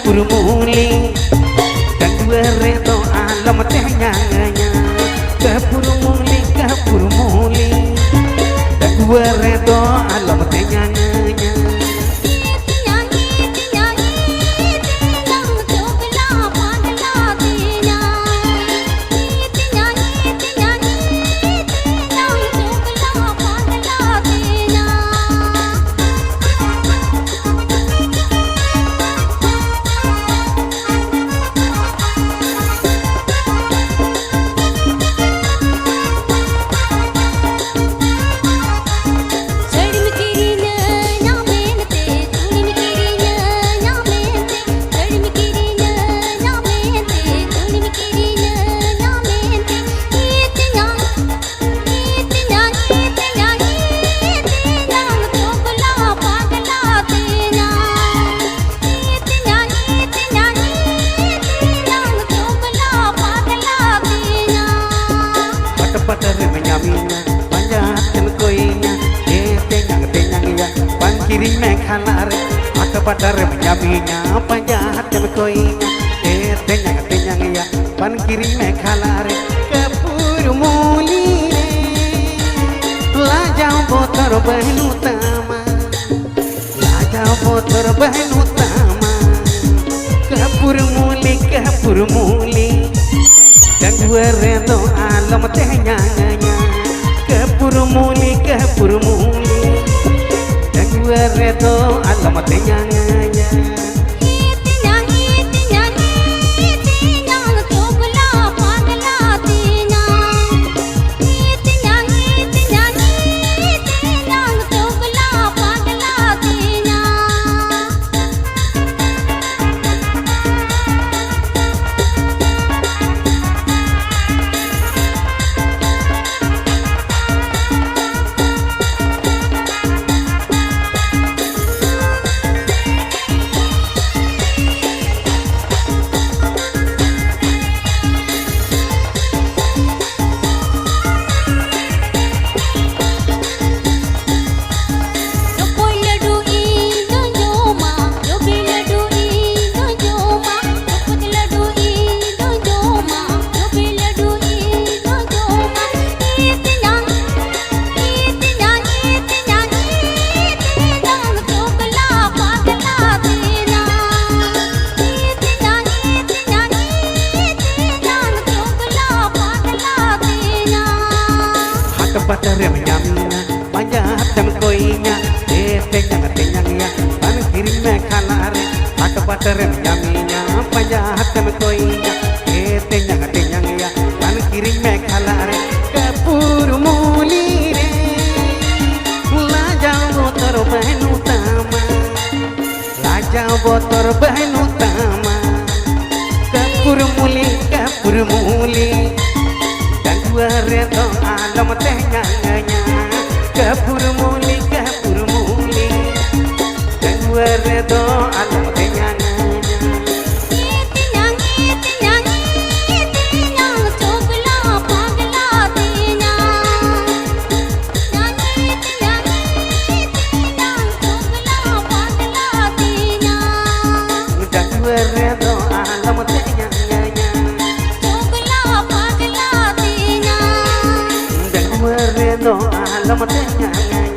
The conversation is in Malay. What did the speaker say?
Purmuli dan dua redo alam tehnya ke purmuli dan dua redo alam tehnya kiri mekhalare maka padar menyaminya panjat dan koinya tenyang ya pan kiri mekhalare ke purmuli lajau botor bahnu tama ke purmuli dan dua redo alam tehnya ke purmuli redo alam tehnya padar menyaminya panjat dan koinya tenyang ya pan kiri mekhalare maka padar menyaminya panjat dan koinya tenyang ya pan kiri mekhalare ke purmuli lajau botor bahnu tama ke purmuli dan dua redo alam tehnya ke purmuli dan dua redo alam tehnya alam tehnya